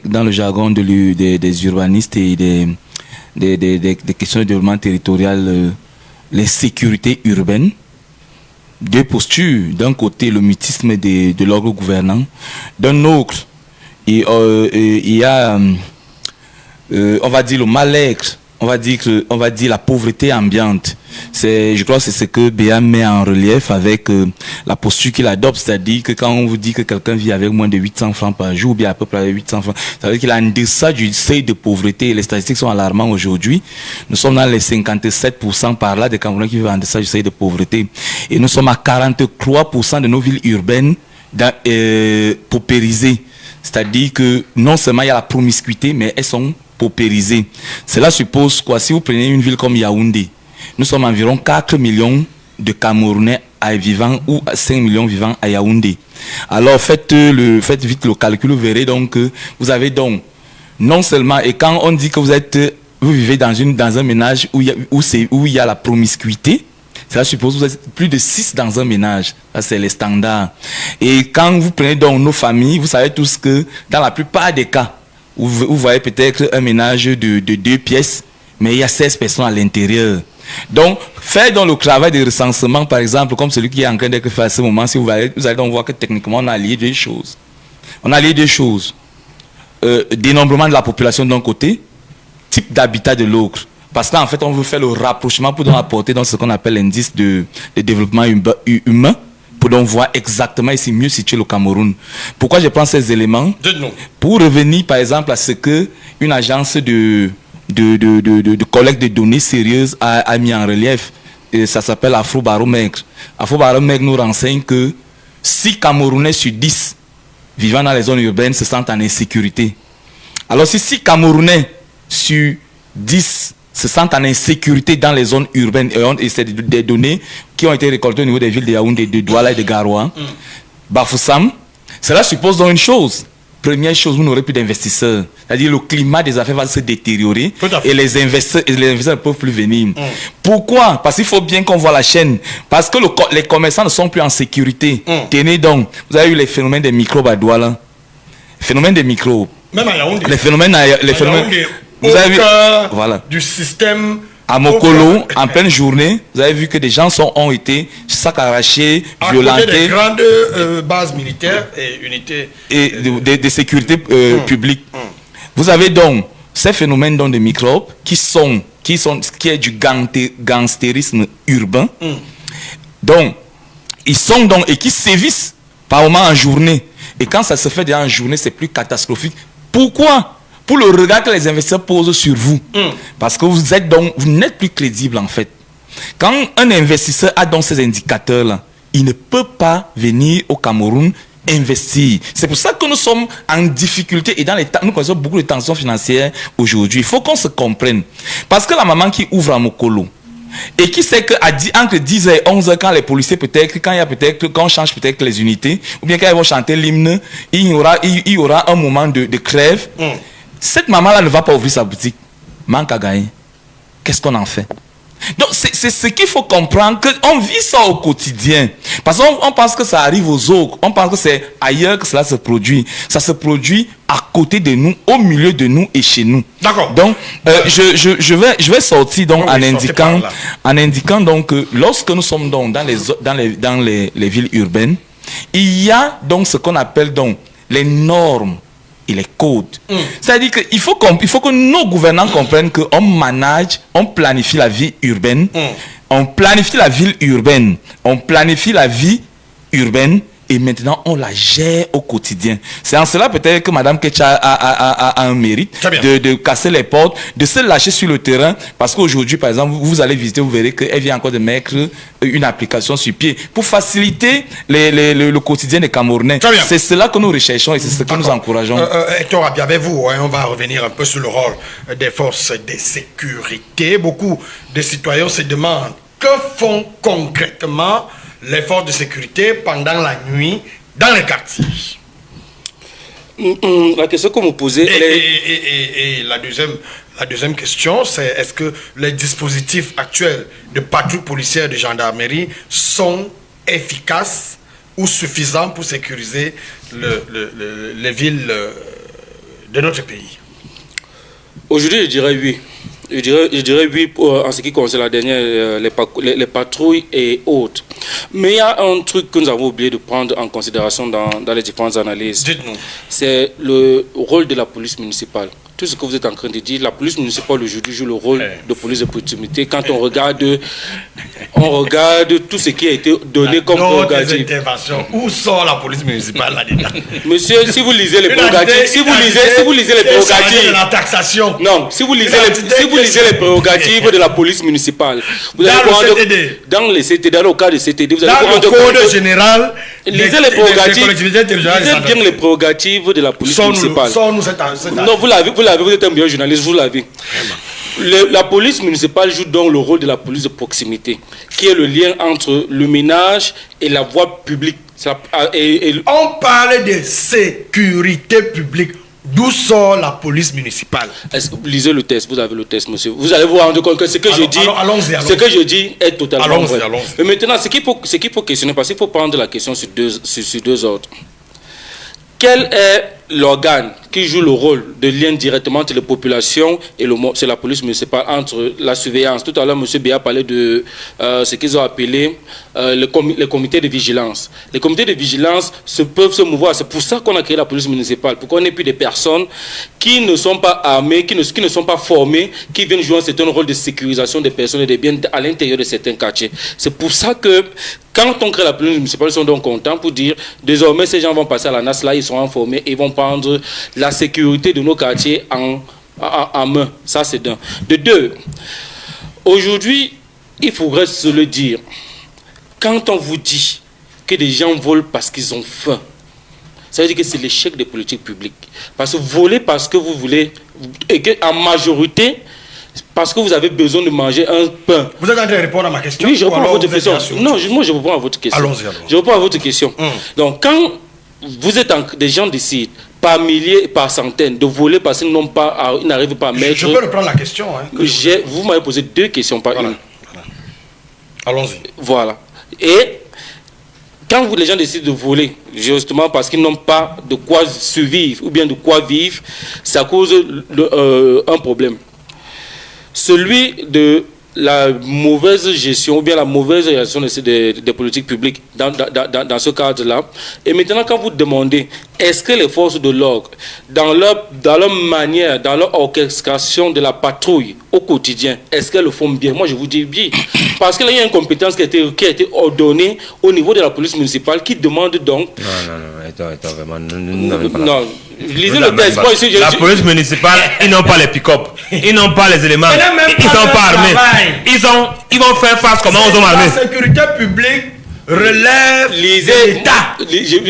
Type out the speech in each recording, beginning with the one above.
dans le jargon des urbanistes et des questions de développement territorial, les sécurités urbaines. Deux postures. D'un côté, le mutisme de l'ordre gouvernant. D'un autre, il y a, on va dire, le mal-être. On va dire la pauvreté ambiante. Je crois que c'est ce que Béa met en relief avec la posture qu'il adopte, c'est-à-dire que quand on vous dit que quelqu'un vit avec moins de 800 francs par jour, ou bien à peu près 800 francs, ça veut dire qu'il a en deçà du seuil de pauvreté. Les statistiques sont alarmantes aujourd'hui. Nous sommes dans les 57% par là des Camerounais qui vivent en deçà du seuil de pauvreté. Et nous sommes à 43% de nos villes urbaines paupérisées. C'est-à-dire que non seulement il y a la promiscuité, mais elles sont paupérisées. Cela suppose quoi? Si vous prenez une ville comme Yaoundé, nous sommes environ 4 millions de Camerounais vivant ou 5 millions vivant à Yaoundé. Alors faites vite le calcul, vous verrez donc que vous avez donc non seulement, et quand on dit que vous vivez dans un ménage où il y a la promiscuité, cela suppose que vous êtes plus de 6 dans un ménage. Ça, c'est les standards. Et quand vous prenez donc nos familles, vous savez tous que dans la plupart des cas, vous voyez peut-être un ménage de 2 pièces, mais il y a 16 personnes à l'intérieur. Donc, faire donc le travail de recensement, par exemple, comme celui qui est en train d'être fait à ce moment, si vous allez donc voir que techniquement, on a lié deux choses. On a lié deux choses. Dénombrement de la population d'un côté, type d'habitat de l'autre. Parce qu'en fait, on veut faire le rapprochement pour donc apporter dans ce qu'on appelle l'indice de développement humain, pour donc voir exactement ici mieux situer le Cameroun. Pourquoi je prends ces éléments? Pour revenir, par exemple, à ce que une agence de collecte de données sérieuses a mis en relief. Et ça s'appelle Afrobaromètre. Afrobaromètre nous renseigne que 6 Camerounais sur 10 vivant dans les zones urbaines se sentent en insécurité. Alors si 6 Camerounais sur 10 se sentent en insécurité dans les zones urbaines, et c'est des données qui ont été récoltées au niveau des villes de Yaoundé, de Douala et de Garoua, Bafoussam, cela suppose donc une chose. Première chose, vous n'aurez plus d'investisseurs. C'est-à-dire le climat des affaires va se détériorer et les investisseurs ne peuvent plus venir. Pourquoi? Parce qu'il faut bien qu'on voit la chaîne. Parce que les commerçants ne sont plus en sécurité. Tenez donc, vous avez eu les phénomènes des microbes à Douala. Phénomènes des microbes. Même à Yaoundé. Les phénomènes vous avez vu, voilà. Du système à Mokolo, en pleine journée, vous avez vu que des gens ont été sacs arrachés, violentés. Des grandes bases militaires et unités. Et de sécurité publique. Vous avez donc ces phénomènes donc de microbes qui est du gangstérisme urbain. Donc, ils sont donc, et qui sévissent par moment en journée. Et quand ça se fait déjà en journée, c'est plus catastrophique. Pourquoi? Pour le regard que les investisseurs posent sur vous. Parce que vous n'êtes plus crédible en fait. Quand un investisseur a donc ces indicateurs-là, il ne peut pas venir au Cameroun investir. C'est pour ça que nous sommes en difficulté et nous connaissons beaucoup de tensions financières aujourd'hui. Il faut qu'on se comprenne. Parce que la maman qui ouvre à Mokolo et qui sait qu'entre 10h et 11h, quand les policiers quand on change peut-être les unités, ou bien quand ils vont chanter l'hymne, il y aura un moment de crève. Cette maman-là ne va pas ouvrir sa boutique. Manque à gagner. Qu'est-ce qu'on en fait? Donc, c'est ce qu'il faut comprendre, qu'on vit ça au quotidien. Parce qu'on pense que ça arrive aux autres. On pense que c'est ailleurs que cela se produit. Ça se produit à côté de nous, au milieu de nous et chez nous. D'accord. Donc, je vais sortir donc en indiquant donc que lorsque nous sommes donc dans les villes urbaines, il y a donc ce qu'on appelle donc les normes et les codes. C'est-à-dire qu'il faut que nos gouvernants comprennent qu'on manage, on planifie la vie urbaine, on planifie la ville urbaine, on planifie la vie urbaine et maintenant on la gère au quotidien. C'est en cela peut-être que Mme Ketcha a un mérite de casser les portes, de se lâcher sur le terrain, parce qu'aujourd'hui, par exemple, vous allez visiter, vous verrez qu'elle vient encore de mettre une application sur pied pour faciliter le quotidien des Camerounais. C'est cela que nous recherchons et c'est ce que nous encourageons. Hector Abia, avec vous, on va revenir un peu sur le rôle des forces de sécurité. Beaucoup de citoyens se demandent que font concrètement les forces de sécurité pendant la nuit dans les quartiers. La question que vous posez... Et la deuxième question, c'est est-ce que les dispositifs actuels de patrouille policière de gendarmerie sont efficaces ou suffisants pour sécuriser les villes de notre pays? Aujourd'hui, je dirais oui. Je dirais oui en ce qui concerne la dernière, les patrouilles et autres. Mais il y a un truc que nous avons oublié de prendre en considération dans les différentes analyses. Dites-nous. C'est le rôle de la police municipale. Tout ce que vous êtes en train de dire, la police municipale aujourd'hui joue le rôle de police de proximité. Quand on regarde tout ce qui a été donné comme prérogative. Où sort la police municipale là-dedans? Monsieur, si vous lisez les prérogatives, si vous lisez les prérogatives de la taxation. Non, si vous lisez les prérogatives de la police municipale, vous allez dans le CTD, dans le cas de CTD, vous allez dans le code général. Lisez les prérogatives. Lisez bien les prérogatives de la police municipale. Non, vous êtes un bien journaliste, vous l'avez. La police municipale joue donc le rôle de la police de proximité, qui est le lien entre le ménage et la voie publique. On parle de sécurité publique. D'où sort la police municipale? Lisez le test, vous avez le test, monsieur. Vous allez vous rendre compte que ce que je dis est totalement vrai. Mais maintenant, ce qu'il faut questionner, parce qu'il faut prendre la question sur deux ordres. Quel est l'organe qui joue le rôle de lien directement entre les populations et c'est la police municipale, entre la surveillance? Tout à l'heure, M. Béa parlait de ce qu'ils ont appelé les comités de vigilance. Les comités de vigilance peuvent se mouvoir. C'est pour ça qu'on a créé la police municipale, pour qu'on ait plus de personnes qui ne sont pas armées, qui ne sont pas formées, qui viennent jouer un certain rôle de sécurisation des personnes et des biens à l'intérieur de certains quartiers. C'est pour ça que quand on crée la police municipale, ils sont donc contents pour dire désormais ces gens vont passer à la NAS, là ils sont informés et ils vont prendre la sécurité de nos quartiers en main. Ça c'est d'un. De deux, aujourd'hui, il faudrait se le dire, quand on vous dit que des gens volent parce qu'ils ont faim, ça veut dire que c'est l'échec des politiques publiques. Parce que voler parce que vous voulez, et qu'en majorité, parce que vous avez besoin de manger un pain. Vous êtes en train de répondre à ma question? Oui, je réponds à votre question. Non, moi je réponds à votre question. Allons-y. Je réponds à votre question. Donc, quand vous êtes des gens décident par milliers et par centaines de voler parce qu'ils n'arrivent pas à mettre... Je peux reprendre la question. Vous m'avez posé deux questions par une. Allons-y. Voilà. Et quand les gens décident de voler, justement parce qu'ils n'ont pas de quoi survivre ou bien de quoi vivre, ça cause un problème. Celui de la mauvaise gestion ou bien la mauvaise gestion des politiques publiques dans ce cadre-là. Et maintenant, quand vous demandez, est-ce que les forces de l'ordre, dans leur manière, dans leur orchestration de la patrouille au quotidien, est-ce qu'elles le font bien? Moi, je vous dis bien. Parce qu'il y a une compétence qui a été ordonnée au niveau de la police municipale qui demande donc... Non, vraiment, non. Lisez le texte. La police municipale, ils n'ont pas les pick-up, ils n'ont pas les éléments, ils ne sont pas armés. Ils vont faire face comment aux hommes armés. La sécurité publique relève de l'État. Il y a eu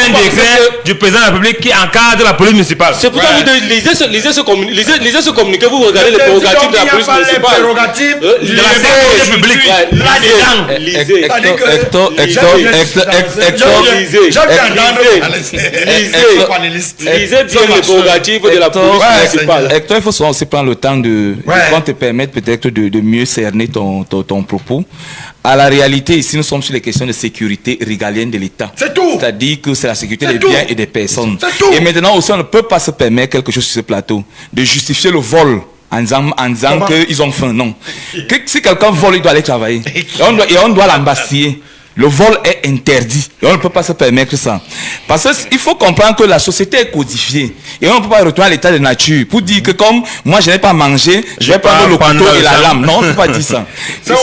un décret du président de la République qui encadre la police municipale. C'est pour ça que vous lisez ce communiqué, vous regardez les prérogatives de la police municipale. De la sécurité publique. Lisez bien les prérogatives de la police municipale. Hector, il faut souvent aussi prendre le temps de te permettre peut-être de mieux cerner ton propos. À la réalité, ici, nous sommes sur les questions de sécurité régalienne de l'État. C'est tout. C'est-à-dire que c'est la sécurité des biens et des personnes. C'est tout. Et maintenant aussi, on ne peut pas se permettre quelque chose sur ce plateau, de justifier le vol en disant qu'ils ont faim. Non. Si quelqu'un vole, il doit aller travailler. Et on doit l'embastiller. Le vol est interdit et on ne peut pas se permettre ça. Parce qu'il faut comprendre que la société est codifiée et on ne peut pas retourner à l'état de nature pour dire que comme moi je n'ai pas mangé, je vais prendre le couteau et la lame. Non, on ne peut pas dire ça. Non,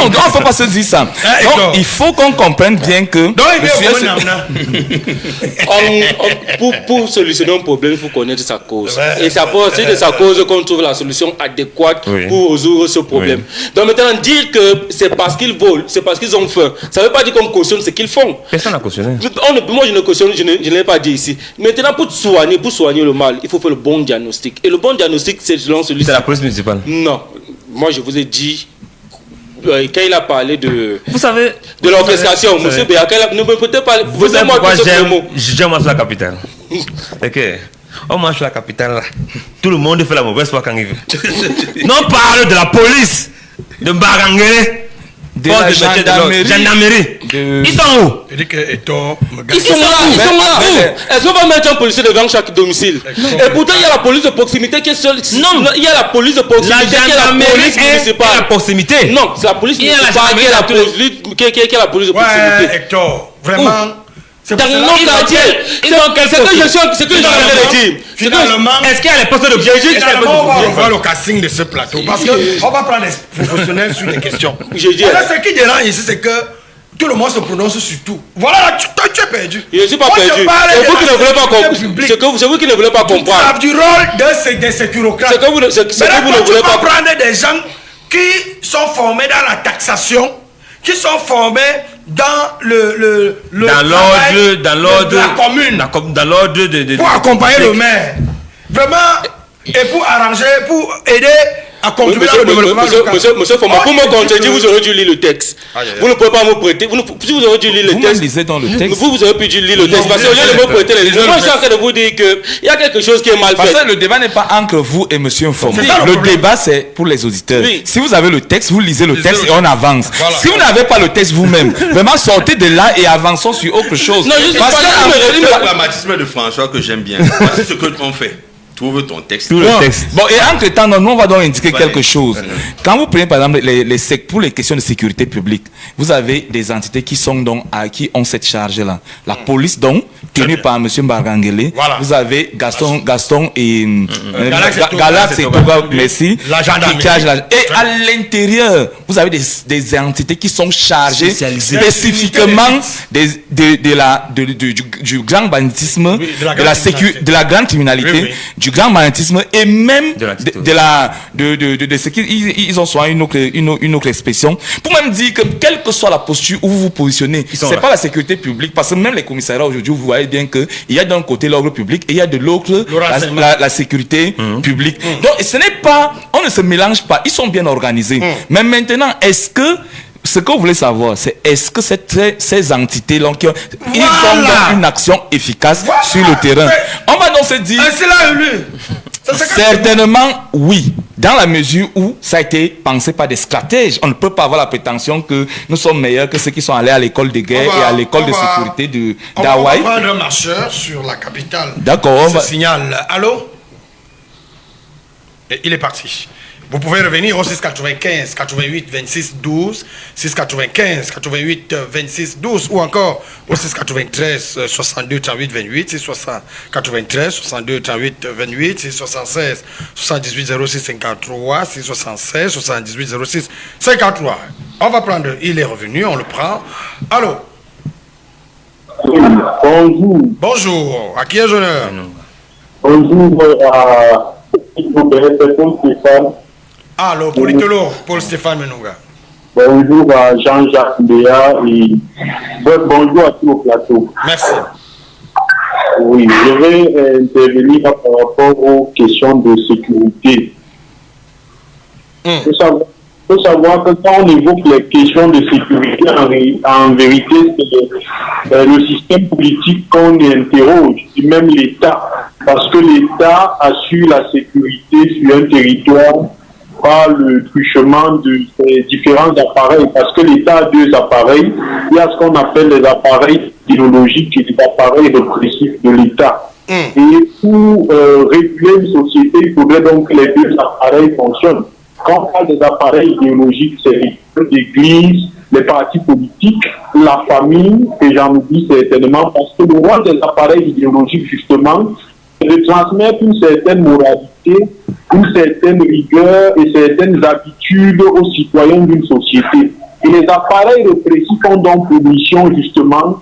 on ne peut pas se dire ça. Donc, il faut qu'on comprenne bien que... Pour solutionner un problème, il faut connaître sa cause. Et c'est de sa cause qu'on trouve la solution adéquate pour résoudre ce problème. Donc maintenant, dire que c'est parce qu'ils volent, c'est parce qu'ils ont faim, ça ne veut pas dire qu'on cautionne ce qu'ils font. Personne n'a cautionné. Moi, je ne cautionne, je ne l'ai pas dit ici. Maintenant, pour soigner le mal, il faut faire le bon diagnostic. Et le bon diagnostic, c'est selon celui-ci. C'est la police municipale. Non. Moi, je vous ai dit, quand il a parlé de... Vous savez... De l'orchestration, M. Béa, ne me peut-être pas... Vous savez pourquoi j'aime la capitale. Ok. On marche la capitale là. Tout le monde fait la mauvaise foi quand il veut. Non, parle de la police de Barangere. de la gendarmerie. Ils sont où? Ils sont là. Est-ce qu'on va mettre un policier devant chaque domicile? Et pourtant, il y a la police de proximité qui est seule. Non, il y a la police de proximité qui est la police municipale. La proximité. Non, c'est la police municipale qui est la police de proximité. Ouais, Hector, vraiment. Dans nos quartiers, c'est que je suis en train de dire. Finalement, est-ce qu'il y a les postes de finalement, on va revoir le casting de ce plateau parce qu'on va prendre les professionnels sur les questions. Ce qui dérange ici, c'est que tout le monde se prononce sur tout. Voilà, tu es perdu. Je ne suis pas perdu. C'est vous qui ne voulez pas comprendre. C'est vous qui ne voulez pas comprendre. Du rôle des sécurocrates. C'est que vous ne voulez pas prendre des gens qui sont formés dans la taxation, qui sont formés dans l'ordre de la commune, dans l'ordre de pour accompagner le maire, vraiment, et pour arranger, pour aider à contribuer au développement local. Monsieur Foma, pour me contredire, vous aurez dû lire le texte. Vous ne pouvez pas me prêter. Si vous aurez dû lire le texte, vous lisez dans le texte. Vous aurez pu lire le texte parce qu'au lieu de me prêter les livres, moi je suis en train de vous dire qu'il y a quelque chose qui est mal fait. Parce que le débat n'est pas entre vous et Monsieur Foma. Le débat c'est pour les auditeurs. Si vous avez le texte, vous lisez le texte et on avance. Si vous n'avez pas le texte vous-même, vraiment sortez de là et avançons sur autre chose. Non, parce que c'est le pragmatisme de François que j'aime bien. Voici ce que l'on fait. Trouve ton texte. Tout le texte. Bon, et entre-temps, nous, on va donc indiquer quelque chose. Quand vous prenez, par exemple, pour les questions de sécurité publique, vous avez des entités qui sont donc, qui ont cette charge-là. La police, donc, tenue par M. Mbargangele. Voilà. Vous avez Gaston et Galax et Toga Messi. La gendarmerie. Et à l'intérieur, vous avez des entités qui sont chargées spécifiquement du grand banditisme, de la grande criminalité, du grand magnétisme et même de ce qu'ils ont soit une autre expression pour même dire que quelle que soit la posture où vous vous positionnez, c'est pas la sécurité publique parce que même les commissariats aujourd'hui vous voyez bien que il y a d'un côté l'ordre public et il y a de l'autre la sécurité publique. Donc ce n'est pas, on ne se mélange pas, ils sont bien organisés. Mais maintenant est-ce que ce que vous voulez savoir, c'est est-ce que ces entités-là, ils ont une action efficace sur le terrain? On va donc se dire... Certainement, oui. Dans la mesure où ça a été pensé par des stratèges. On ne peut pas avoir la prétention que nous sommes meilleurs que ceux qui sont allés à l'école de guerre et à l'école de sécurité d'Hawaï. On va prendre un marcheur sur la capitale. D'accord. Ce signal. Allô? Et il est parti. Vous pouvez revenir au 695 88 26 12, 695 88 26 12 ou encore au 693 62 38 28, 693 62 38 28, 676 78 06 53, 676 78 06 53. On va prendre, il est revenu, on le prend. Allô? Bonjour. Bonjour, à qui est l'honneur? Bonjour à Stéphane. Allô, politologue, Paul Stéphane Menunga. Bonjour à Jean-Jacques Béa et bonjour à tout le plateau. Merci. Oui, je vais intervenir par rapport aux questions de sécurité. Il faut savoir que quand on évoque les questions de sécurité, en vérité, c'est le système politique qu'on interroge, et même l'État. Parce que l'État assure la sécurité sur un territoire par le truchement de ces différents appareils, parce que l'État a deux appareils. Il y a ce qu'on appelle les appareils idéologiques et les appareils répressifs de l'État. Et pour réguler une société, il faudrait donc que les deux appareils fonctionnent. Quand on parle des appareils idéologiques, c'est l'Église, les partis politiques, la famille, et j'en oublie certainement, parce que le rôle des appareils idéologiques, justement, c'est de transmettre une certaine moralité, une certaine rigueur et certaines habitudes aux citoyens d'une société. Et les appareils répressifs ont donc pour mission, justement,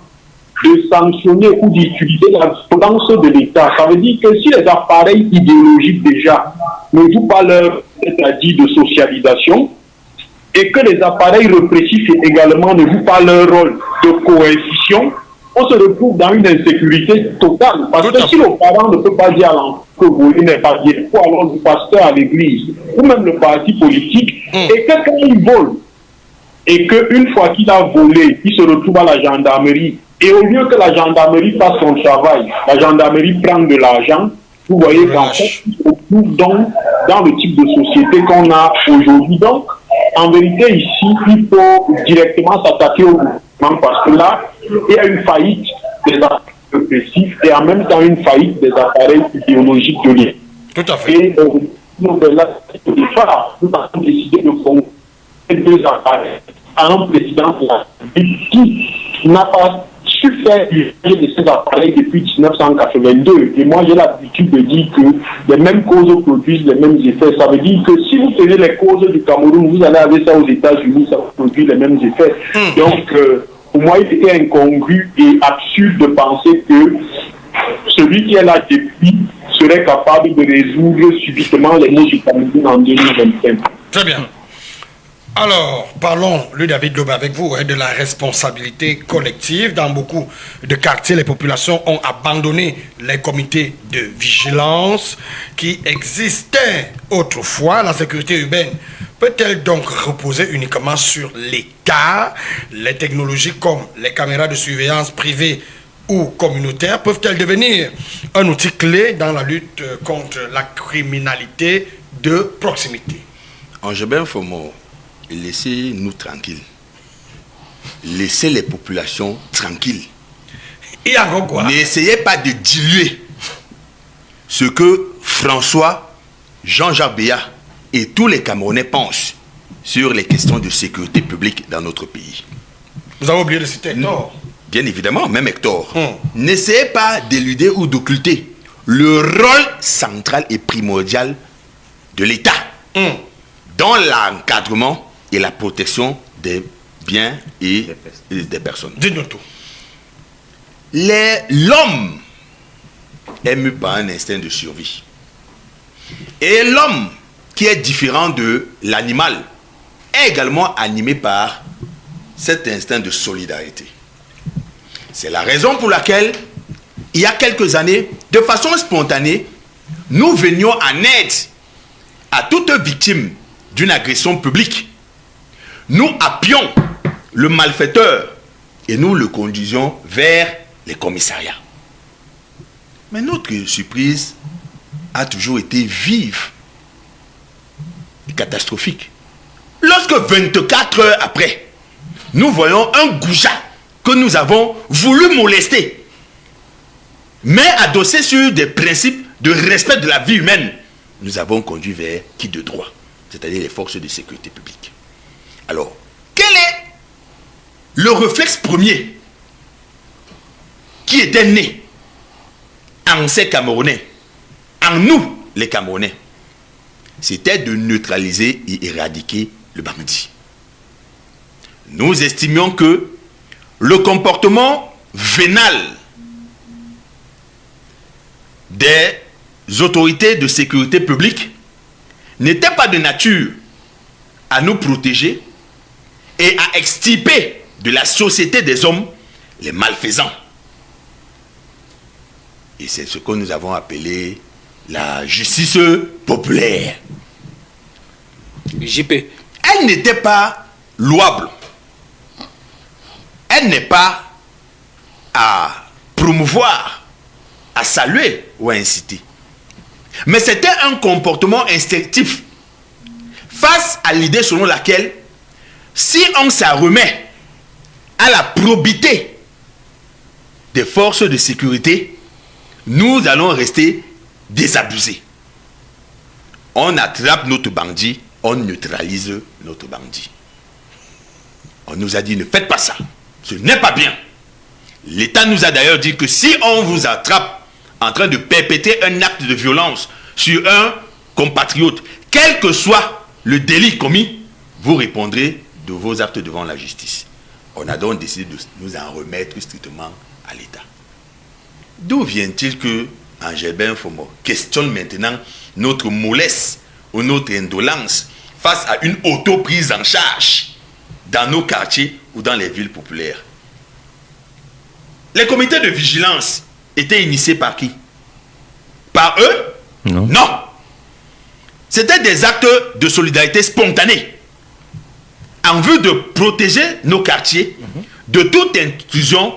de sanctionner ou d'utiliser la violence de l'État. Ça veut dire que si les appareils idéologiques déjà ne jouent pas leur, c'est-à-dire de socialisation, et que les appareils répressifs également ne jouent pas leur rôle de coercition, on se retrouve dans une insécurité totale. Parce que si le parent ne peut pas dire à l'enfant que voler n'est pas bien, ou alors le pasteur à l'église, ou même le parti politique, et que quand il vole, et qu'une fois qu'il a volé, il se retrouve à la gendarmerie, et au lieu que la gendarmerie fasse son travail, la gendarmerie prend de l'argent, vous voyez qu'en fait, on se retrouve donc dans le type de société qu'on a aujourd'hui. Donc, en vérité, ici, il faut directement s'attaquer au gouvernement parce que là, il y a une faillite des appareils répressifs et en même temps une faillite des appareils idéologiques de l'État. Tout à fait. Et nous avons décidé de convoquer 2 appareils à un président de la République qui n'a pas su faire l'usage de ces appareils depuis 1982. Et moi, j'ai l'habitude de dire que les mêmes causes produisent les mêmes effets. Ça veut dire que si vous prenez les causes du Cameroun, vous allez avec ça aux États-Unis, ça produit les mêmes effets. Donc, pour moi, il était incongru et absurde de penser que celui qui est là depuis serait capable de résoudre subitement les maux du Cameroun en 2025. Très bien. Alors, parlons, David Loba, avec vous, de la responsabilité collective. Dans beaucoup de quartiers, les populations ont abandonné les comités de vigilance qui existaient autrefois. La sécurité urbaine peut-elle donc reposer uniquement sur l'État? Les technologies comme les caméras de surveillance privées ou communautaires peuvent-elles devenir un outil clé dans la lutte contre la criminalité de proximité? Angébin Fomo, laissez-nous tranquilles. Laissez les populations tranquilles. Et encore quoi? N'essayez pas de diluer ce que François, Jean-Jacques Béa et tous les Camerounais pensent sur les questions de sécurité publique dans notre pays. Vous avez oublié de citer Hector. Bien évidemment, même Hector. N'essayez pas d'éluder ou d'occulter le rôle central et primordial de l'État dans l'encadrement et la protection des biens et des personnes. Dites-nous tout. L'homme est mu par un instinct de survie. Et l'homme, qui est différent de l'animal, est également animé par cet instinct de solidarité. C'est la raison pour laquelle, il y a quelques années, de façon spontanée, nous venions en aide à toute victime d'une agression publique. Nous appuyions le malfaiteur et nous le conduisions vers les commissariats. Mais notre surprise a toujours été vive et catastrophique. Lorsque 24 heures après, nous voyons un goujat que nous avons voulu molester, mais adossé sur des principes de respect de la vie humaine, nous avons conduit vers qui de droit, c'est-à-dire les forces de sécurité publique. Alors, quel est le réflexe premier qui était né en ces Camerounais, en nous les Camerounais? C'était de neutraliser et éradiquer le bandit. Nous estimions que le comportement vénal des autorités de sécurité publique n'était pas de nature à nous protéger et à extirper de la société des hommes les malfaisants. Et c'est ce que nous avons appelé la justice populaire. JP. Elle n'était pas louable. Elle n'est pas à promouvoir, à saluer ou à inciter. Mais c'était un comportement instinctif face à l'idée selon laquelle si on s'en remet à la probité des forces de sécurité, nous allons rester désabusés. On attrape notre bandit, on neutralise notre bandit. On nous a dit ne faites pas ça, ce n'est pas bien. L'État nous a d'ailleurs dit que si on vous attrape en train de perpétrer un acte de violence sur un compatriote, quel que soit le délit commis, vous répondrez de vos actes devant la justice. On a donc décidé de nous en remettre strictement à l'État. D'où vient-il que Angébin Fomo questionne maintenant notre mollesse ou notre indolence face à une auto-prise en charge dans nos quartiers ou dans les villes populaires? Les comités de vigilance étaient initiés par qui? Par eux? Non. C'était des actes de solidarité spontanée en vue de protéger nos quartiers de toute intrusion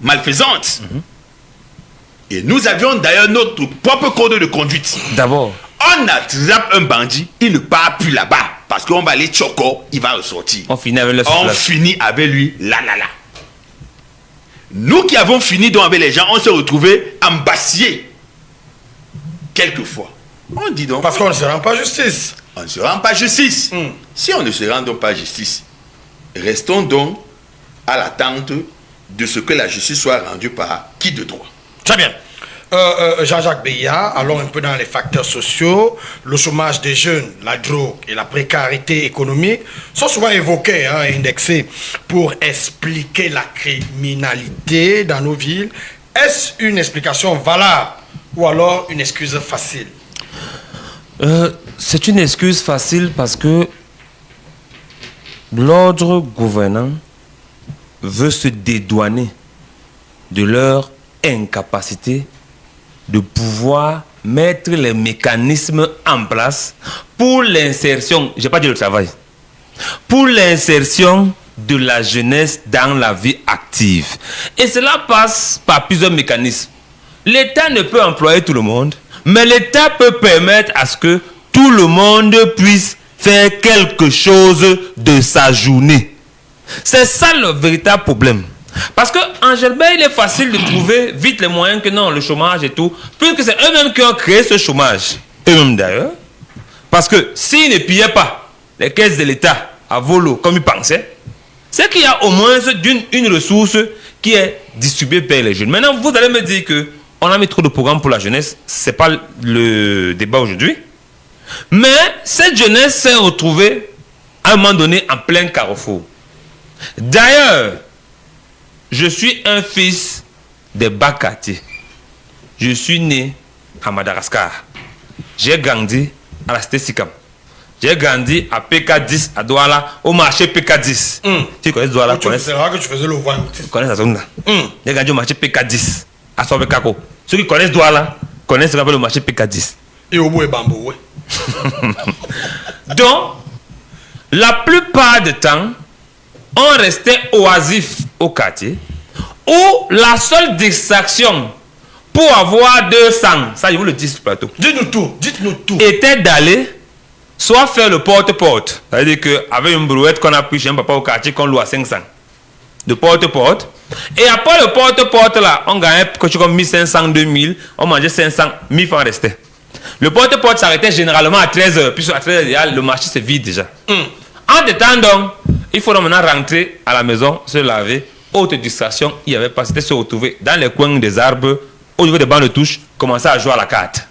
malfaisante. Et nous avions d'ailleurs notre propre code de conduite. D'abord, On attrape un bandit, il ne part plus là-bas. parce qu'on va aller choco, il va ressortir. On finit avec lui, là. Nous qui avons fini donc avec les gens, on s'est retrouvés embassiers. Quelquefois. On dit donc... Parce qu'on ne se rend pas justice. On ne se rend pas justice. Si on ne se rend donc pas justice, restons donc à l'attente de ce que la justice soit rendue par qui de droit. Très bien. Jean-Jacques Beya, allons un peu dans les facteurs sociaux. Le chômage des jeunes, la drogue et la précarité économique sont souvent évoqués et indexés pour expliquer la criminalité dans nos villes. Est-ce une explication valable ou alors une excuse facile? C'est une excuse facile parce que l'ordre gouvernant veut se dédouaner de leur incapacité de pouvoir mettre les mécanismes en place pour l'insertion, je n'ai pas dit le travail, pour l'insertion de la jeunesse dans la vie active. Et cela passe par plusieurs mécanismes. L'État ne peut employer tout le monde, mais l'État peut permettre à ce que tout le monde puisse faire quelque chose de sa journée. C'est ça le véritable problème. Parce qu'en Gelbert, il est facile de trouver vite les moyens que non, le chômage et tout, puisque c'est eux-mêmes qui ont créé ce chômage. Eux-mêmes d'ailleurs. Parce que s'ils ne pillaient pas les caisses de l'État à volo comme ils pensaient, c'est qu'il y a au moins une ressource qui est distribuée par les jeunes. Maintenant, vous allez me dire qu'on a mis trop de programmes pour la jeunesse. Ce n'est pas le débat aujourd'hui. Mais cette jeunesse s'est retrouvée à un moment donné en plein carrefour. D'ailleurs, je suis un fils des bas quartiers. Je suis né à Madagascar. J'ai grandi à la cité Sikam. J'ai grandi à PK10 à Douala, au marché PK10. Tu connais Douala? C'est rare que tu faisais le voix. Tu connais la zone là? J'ai grandi au marché PK10 à Sobekako. Ceux qui connaissent Douala connaissent ce qu'on appelle le marché PK10. Et au bout et bambou, oui. Donc, la plupart du temps, on restait oisif au quartier où la seule distraction pour avoir 200, ça je vous le dis sur le plateau, dites-nous tout, était d'aller soit faire le porte-porte, c'est-à-dire qu'avec une brouette qu'on a pris chez un papa au quartier qu'on loue à 500, de porte-porte, et après le porte-porte là, on gagnait quelque chose comme 1500, 2000, on mangeait 500, 1000 francs restaient. Le porte-porte s'arrêtait généralement à 13h, puisque à 13h, le marché se vide déjà. En attendant, il faut maintenant rentrer à la maison, se laver. Autre distraction, il n'y avait pas, c'était se retrouver dans les coins des arbres, au niveau des bancs de touche, commencer à jouer à la carte.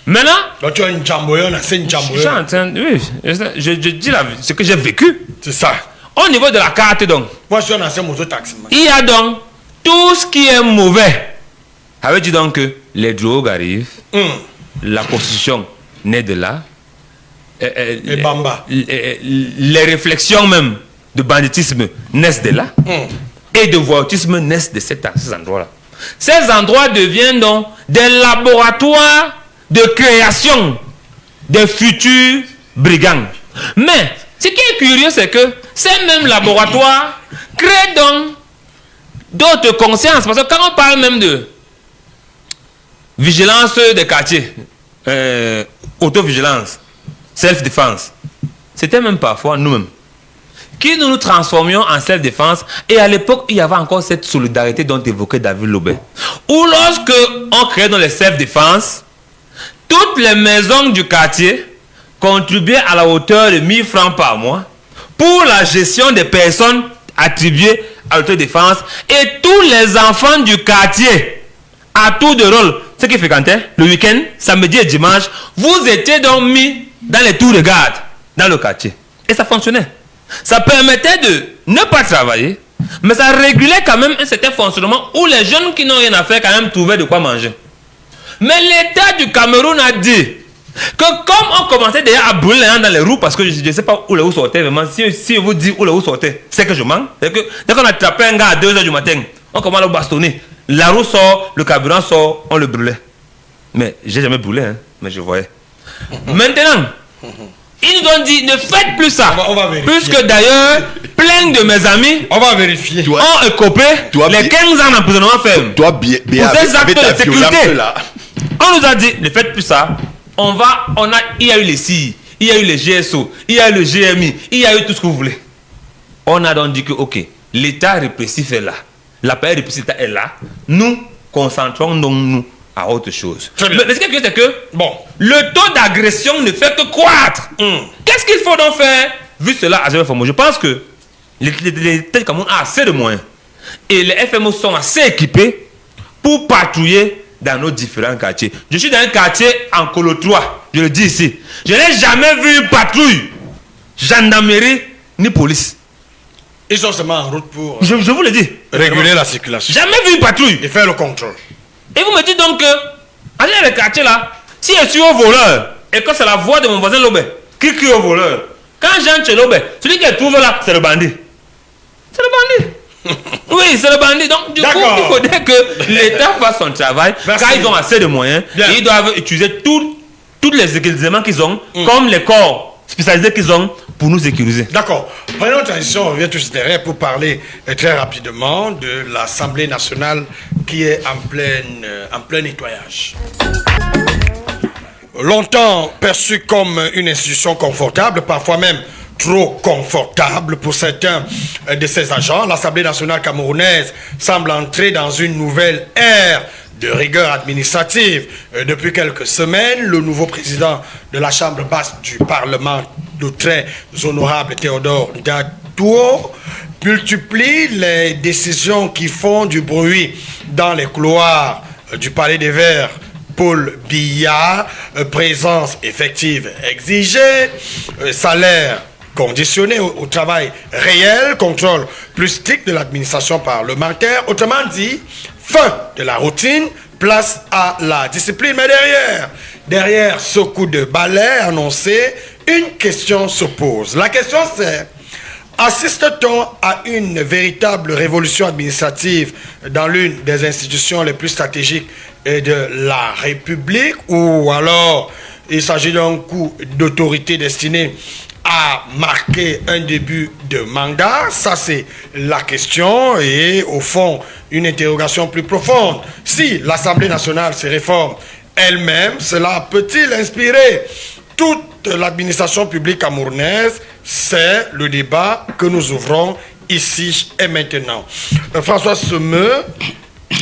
Maintenant, donc tu as une jamboyonne, c'est une jamboyonne. Je suis en train, oui, je dis ce que j'ai vécu. C'est ça. Au niveau de la carte, donc. Moi, je suis un ancien mototaxi. Il y a donc tout ce qui est mauvais. Ça veut dire donc que les drogues arrivent, la prostitution naît de là. Et Bamba. Les réflexions même de banditisme naissent de là. Et de voyoutisme naissent de ces endroits-là. Ces endroits deviennent donc des laboratoires de création des futurs brigands. Mais ce qui est curieux, c'est que ces mêmes laboratoires créent donc d'autres consciences. Parce que quand on parle même de vigilance des quartiers, autovigilance, self-défense, c'était même parfois nous-mêmes qui nous transformions en self-défense. Et à l'époque, il y avait encore cette solidarité dont évoquait David Lobet. Où lorsque on créait dans les self-défense, toutes les maisons du quartier contribuaient à la hauteur de 1000 francs par mois pour la gestion des personnes attribuées à l'autodéfense. Et tous les enfants du quartier, à tour de rôle, ceux qui fréquentaient le week-end, samedi et dimanche, vous étiez donc mis dans les tours de garde dans le quartier. Et ça fonctionnait. Ça permettait de ne pas travailler, mais ça régulait quand même un certain fonctionnement où les jeunes qui n'ont rien à faire quand même trouvaient de quoi manger. Mais l'État du Cameroun a dit que comme on commençait déjà à brûler dans les roues, parce que je ne sais pas où les roues sortaient vraiment, si je vous dis où les roues sortaient, c'est que je mens. C'est que dès qu'on attrapait un gars à 2h du matin, on commence à le bastonner. La roue sort, le carburant sort, on le brûlait. Mais j'ai jamais brûlé, mais je voyais. Maintenant, ils nous ont dit ne faites plus ça. On va vérifier. Puisque d'ailleurs, plein de mes amis on va vérifier. Ont écopé les 15 ans d'emprisonnement ferme. Toi, bien, pour ces actes de sécurité. On nous a dit ne faites plus ça. Il y a eu les cires. il y a eu les GSO, il y a eu le GMI, il y a eu tout ce que vous voulez. On a donc dit que, ok, l'État répressif est là, l'appareil répressif est là, nous concentrons nous à autre chose. Mais ce qui est c'est que bon, le taux d'agression ne fait que croître. Qu'est-ce qu'il faut donc faire? Vu cela, je pense que l'État du Cameroun a assez de moyens et les FMO sont assez équipés pour patrouiller dans nos différents quartiers. Je suis dans un quartier en Colo 3, je le dis ici. Je n'ai jamais vu une patrouille, gendarmerie ni police. Ils sont seulement en route pour je vous le dis, réguler la circulation. Jamais vu une patrouille. Et faire le contrôle. Et vous me dites donc que, dans le quartier là, si je suis au voleur et que c'est la voix de mon voisin Lobé qui crie au voleur, quand j'entre chez Lobé, celui qui est trouvé là, c'est le bandit. C'est le bandit. Oui, c'est le bandit. Donc, du coup, il faudrait que l'État fasse son travail. Merci. Car ils ont assez de moyens. Et ils doivent utiliser tous les équipements qu'ils ont, comme les corps spécialisés qu'ils ont, pour nous sécuriser. D'accord. Prenons transition, on revient tous derrière pour parler très rapidement de l'Assemblée nationale qui est en plein nettoyage. Longtemps perçue comme une institution confortable, parfois même trop confortable pour certains de ses agents, l'Assemblée nationale camerounaise semble entrer dans une nouvelle ère de rigueur administrative. Depuis quelques semaines, le nouveau président de la Chambre basse du Parlement, le très honorable Théodore Datour, multiplie les décisions qui font du bruit dans les couloirs du Palais des Verts. Paul Biya, présence effective exigée, salaire conditionné au travail réel, contrôle plus strict de l'administration parlementaire. Autrement dit, fin de la routine, place à la discipline. Mais derrière ce coup de balai annoncé, une question se pose. La question c'est, assiste-t-on à une véritable révolution administrative dans l'une des institutions les plus stratégiques de la République, ou alors il s'agit d'un coup d'autorité destiné à marquer un début de mandat? Ça, c'est la question et, au fond, une interrogation plus profonde. Si l'Assemblée nationale se réforme elle-même, cela peut-il inspirer toute l'administration publique camerounaise? C'est le débat que nous ouvrons ici et maintenant. François Semeux,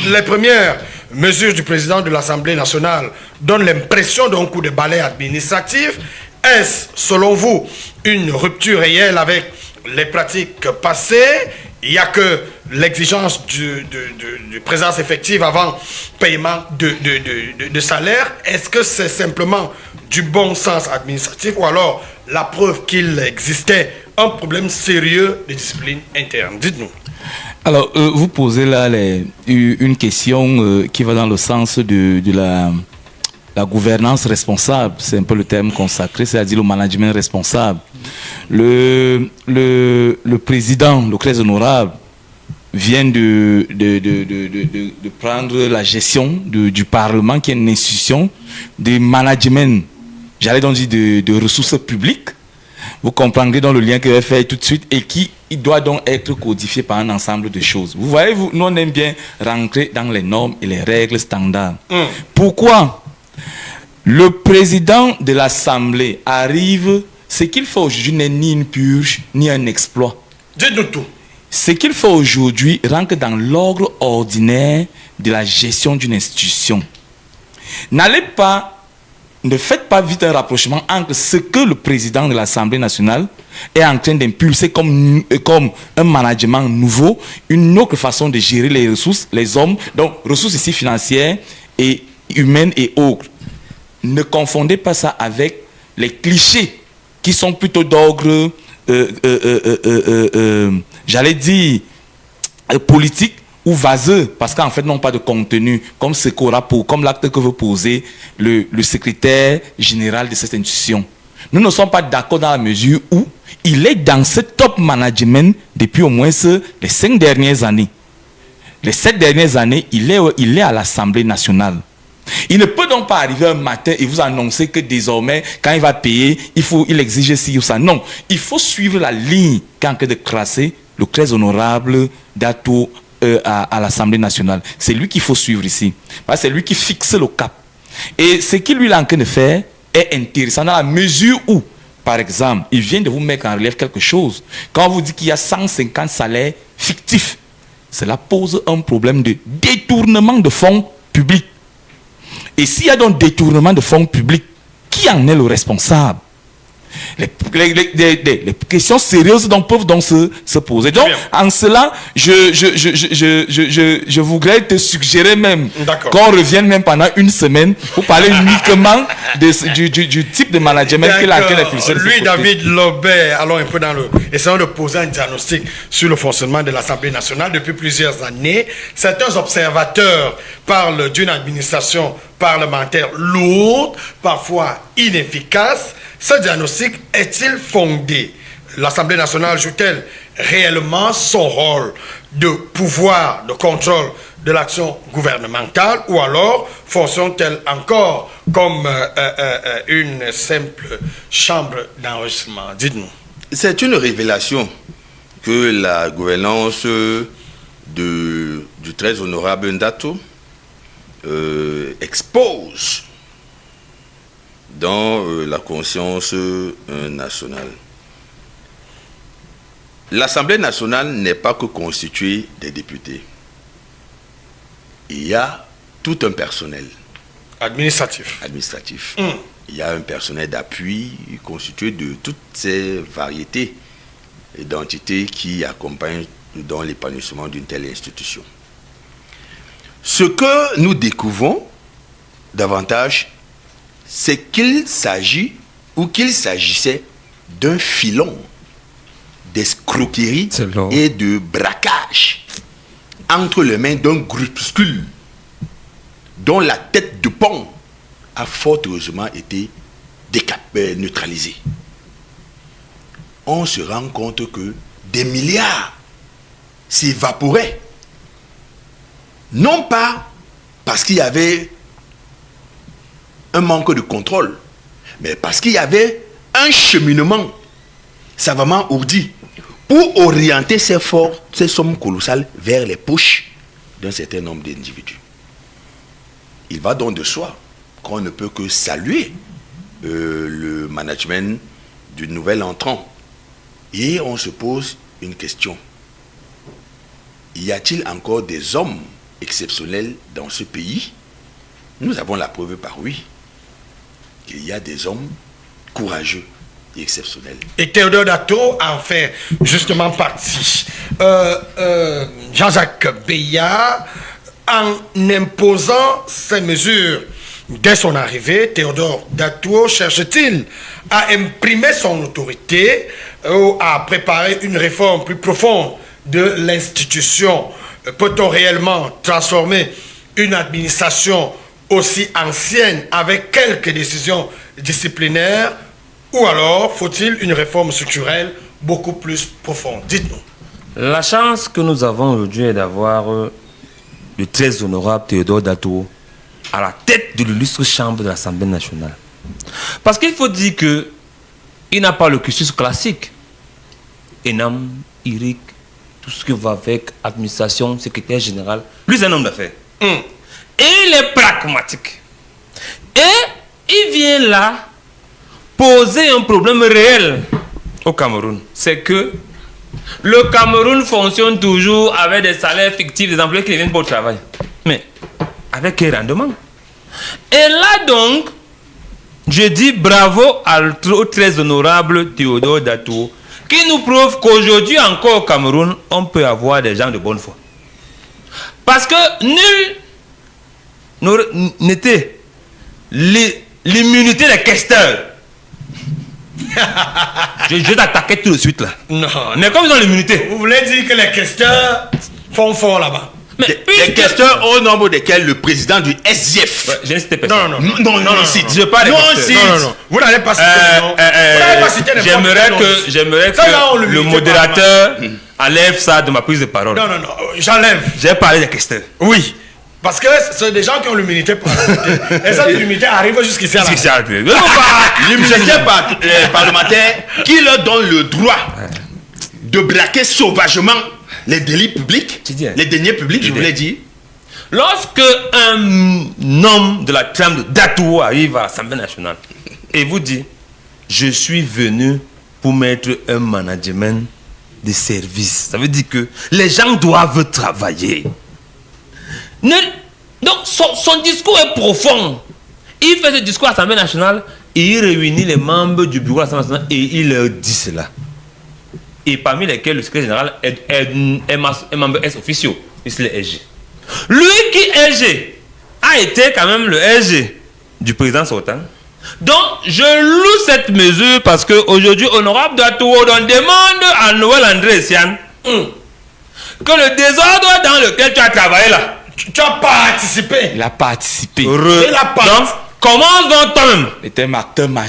les premières mesures du président de l'Assemblée nationale donnent l'impression d'un coup de balai administratif. Est-ce, selon vous, une rupture réelle avec les pratiques passées? Il n'y a que l'exigence de présence effective avant paiement de salaire. Est-ce que c'est simplement du bon sens administratif ou alors la preuve qu'il existait un problème sérieux de discipline interne? Dites-nous. Alors, vous posez là une question qui va dans le sens de la gouvernance responsable. C'est un peu le terme consacré, c'est-à-dire le management responsable. Le président, le très honorable, vient de prendre la gestion du Parlement, qui est une institution de management, j'allais donc dire de ressources publiques. Vous comprendrez dans le lien que je vais faire tout de suite et qui doit donc être codifié par un ensemble de choses. Vous voyez, nous on aime bien rentrer dans les normes et les règles standards. Pourquoi le président de l'Assemblée arrive, ce qu'il faut aujourd'hui n'est ni une purge, ni un exploit. Dites-nous tout. Ce qu'il faut aujourd'hui rentre dans l'ordre ordinaire de la gestion d'une institution. Ne faites pas vite un rapprochement entre ce que le président de l'Assemblée nationale est en train d'impulser comme un management nouveau, une autre façon de gérer les ressources, les hommes, donc ressources ici financières et humaines et autres. Ne confondez pas ça avec les clichés qui sont plutôt d'ordre, j'allais dire, politique ou vaseux, parce qu'en fait, n'ont pas de contenu, comme ce comme l'acte que veut poser le secrétaire général de cette institution. Nous ne sommes pas d'accord dans la mesure où il est dans ce top management depuis au moins les 5 dernières années. Les 7 dernières années, il est à l'Assemblée nationale. Il ne peut donc pas arriver un matin et vous annoncer que désormais, quand il va payer, il exige ci ou ça. Non, il faut suivre la ligne qu'en train de tracer le très honorable Datour à l'Assemblée nationale. C'est lui qu'il faut suivre ici. C'est lui qui fixe le cap. Et ce qu'il lui est en train de faire est intéressant dans la mesure où par exemple, il vient de vous mettre en relief quelque chose. Quand on vous dit qu'il y a 150 salaires fictifs, cela pose un problème de détournement de fonds publics. Et s'il y a donc détournement de fonds publics, qui en est le responsable? Les questions sérieuses donc peuvent donc se poser. Donc, en cela, je voudrais te suggérer même qu'on revienne même pendant une semaine pour parler uniquement du type de management qu'il a impulsé. Lui, David Lobet, allons un peu dans le... Essayons de poser un diagnostic sur le fonctionnement de l'Assemblée nationale. Depuis plusieurs années, certains observateurs parlent d'une administration parlementaire lourde, parfois inefficace. Ce diagnostic est-il fondé? L'Assemblée nationale joue-t-elle réellement son rôle de pouvoir, de contrôle de l'action gouvernementale, ou alors fonctionne-t-elle encore comme une simple chambre d'enregistrement? Dites-nous. C'est une révélation que la gouvernance du très honorable Ndato expose dans la conscience nationale. L'Assemblée nationale n'est pas que constituée des députés. Il y a tout un personnel. Administratif. Il y a un personnel d'appui constitué de toutes ces variétés d'entités qui accompagnent dans l'épanouissement d'une telle institution. Ce que nous découvrons davantage, c'est qu'il s'agit ou qu'il s'agissait d'un filon d'escroquerie et de braquage entre les mains d'un groupuscule dont la tête de pont a fort heureusement été neutralisée. On se rend compte que des milliards s'évaporaient, non pas parce qu'il y avait un manque de contrôle, mais parce qu'il y avait un cheminement savamment ourdi pour orienter ces sommes colossales vers les poches d'un certain nombre d'individus. Il va donc de soi qu'on ne peut que saluer le management du nouvel entrant. Et on se pose une question. Y a-t-il encore des hommes exceptionnels dans ce pays? Nous avons la preuve par oui. Il y a des hommes courageux et exceptionnels. Et Théodore Dato en fait justement partie. Jean-Jacques Beya, en imposant ces mesures dès son arrivée, Théodore Dato cherche-t-il à imprimer son autorité ou à préparer une réforme plus profonde de l'institution? Peut-on réellement transformer une administration aussi ancienne avec quelques décisions disciplinaires, ou alors faut-il une réforme structurelle beaucoup plus profonde? Dites-nous. La chance que nous avons aujourd'hui est d'avoir le très honorable Théodore Dato à la tête de l'illustre chambre de l'Assemblée nationale. Parce qu'il faut dire que il n'a pas le cursus classique. ENAM, IRIC, tout ce qui va avec administration, secrétaire général. Lui, c'est un homme d'affaires. Et il est pragmatique. Et il vient là poser un problème réel au Cameroun. C'est que le Cameroun fonctionne toujours avec des salaires fictifs des employés qui viennent pour le travail. Mais avec quel rendement? Et là donc, je dis bravo au très honorable Théodore Dato, qui nous prouve qu'aujourd'hui encore au Cameroun, on peut avoir des gens de bonne foi. Parce que nul n'était l'immunité des questeurs. je t'attaquais tout de suite là. Non. Mais comme ils ont l'immunité. Vous voulez dire que les questeurs font fort là-bas? Les questeurs au nombre desquels le président du SDF. Je ne sais pas. Non. Je parle non. Vous n'allez pas citer les J'aimerais que le modérateur enlève ça de ma prise de parole. Non, j'enlève. J'ai parlé des questeurs. Oui. Parce que c'est des gens qui ont l'immunité parlementaire. Et cette immunité arrive jusqu'ici à la l'immunité parlementaire qui leur donne le droit de braquer sauvagement les délits publics, les deniers publics, je vous l'ai dit. Lorsque un homme de la trame de Dato arrive à l'Assemblée nationale et vous dit je suis venu pour mettre un management de service. Ça veut dire que les gens doivent travailler. Donc, son discours est profond. Il fait ce discours à l'Assemblée nationale et il réunit les membres du bureau de l'Assemblée nationale et il leur dit cela. Et parmi lesquels le secrétaire général est membre ex-officio, il est SG. Lui qui SG a été quand même le SG du président sortant. Donc, je loue cette mesure parce qu'aujourd'hui, honorable Datouro, on demande à Noël André Essiane que le désordre dans lequel tu as travaillé là, tu as participé. Il a participé. Il a participé. Donc, commence donc toi-même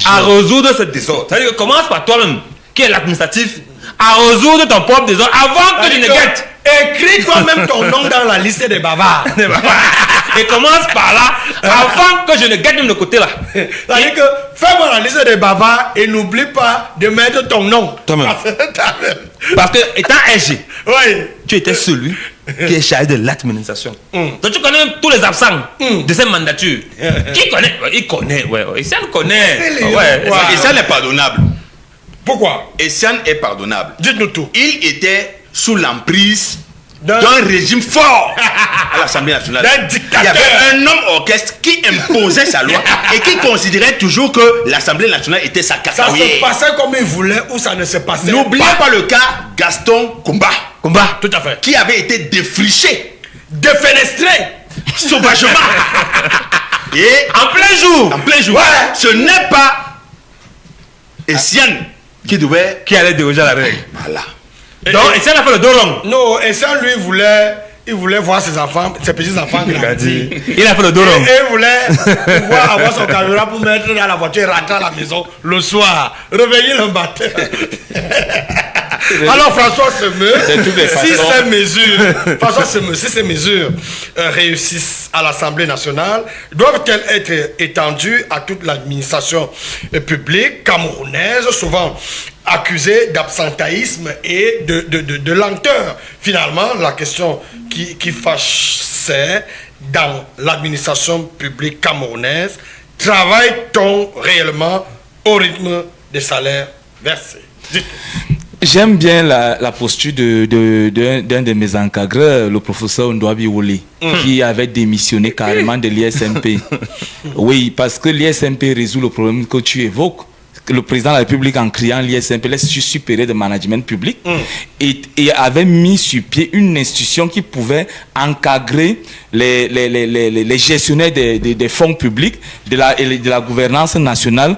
à résoudre ce désordre. C'est-à-dire que commence par toi-même, qui est l'administratif, à résoudre ton propre désordre avant que tu ne guettes. Écris toi-même ton nom dans la liste des bavards. Et commence par là, avant que je ne guette même le côté là. C'est-à-dire que fais-moi la liste des bavards et n'oublie pas de mettre ton nom. Toi-même. Parce que, étant SG, oui, tu étais celui qui est chargé de l'administration. Donc tu connais même tous les absents de cette mandature. Qui connaît? Il connaît, ouais. Essiane connaît. Essiane est pardonnable. Pourquoi? Essiane est pardonnable. Dites-nous tout. Il était sous l'emprise d'un régime fort à l'Assemblée nationale. D'un dictateur. Il y avait un homme orchestre qui imposait sa loi et qui considérait toujours que l'Assemblée nationale était sa cacahuète. Ça se passait comme il voulait ou ça ne se passait N'oubliez pas le cas Gaston Komba. Tout à fait. Qui avait été défriché, défenestré sauvagement. Et en plein jour. En plein jour. Ouais. Ce n'est pas Essiane qui allait déroger à la règle. Voilà. Donc, Essiane a fait le dos long. Non, Essiane, lui, il voulait voir ses enfants, ses petits-enfants grandir. Il a fait le dos long. Et il voulait pouvoir avoir son caméra pour mettre dans la voiture et rentrer à la maison le soir. Revenir le matin. Alors François Semeux, si ces mesures réussissent à l'Assemblée nationale, doivent-elles être étendues à toute l'administration publique camerounaise, souvent accusée d'absentéisme et de lenteur? Finalement, la question qui fâche, c'est dans l'administration publique camerounaise, travaille-t-on réellement au rythme des salaires versés? J'aime bien la posture d'un de mes encadreurs, le professeur Ndouabi Wole, qui avait démissionné carrément de l'ISMP. Oui, parce que l'ISMP résout le problème que tu évoques. Le président de la République, en créant l'ISMP, l'Institut supérieur de management public, et avait mis sur pied une institution qui pouvait encadrer les gestionnaires des fonds publics, de la gouvernance nationale,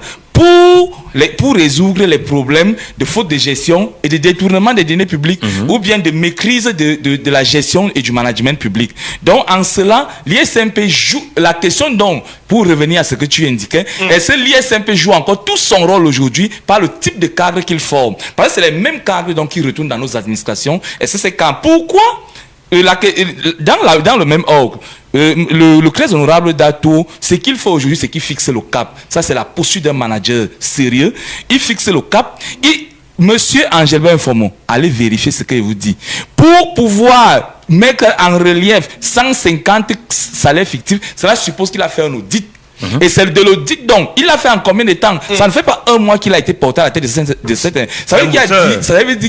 pour résoudre les problèmes de faute de gestion et de détournement des deniers publics, ou bien de maîtrise de la gestion et du management public. Donc en cela, l'ISMP joue la question. Donc pour revenir à ce que tu indiquais, est-ce que l'ISMP joue encore tout son rôle aujourd'hui par le type de cadre qu'il forme? Parce que c'est les mêmes cadres donc, qui retournent dans nos administrations. Est-ce que c'est quand? Pourquoi dans le même ordre, le très honorable Dato, ce qu'il faut aujourd'hui, c'est qu'il fixe le cap. Ça, c'est la posture d'un manager sérieux. Il fixe le cap. Et monsieur Angelbert Informon, allez vérifier ce qu'il vous dit. Pour pouvoir mettre en relief 150 salaires fictifs, cela suppose qu'il a fait un audit. Et c'est de l'audit, donc, il l'a fait en combien de temps? Ça ne fait pas un mois qu'il a été porté à la tête de cette ça veut dire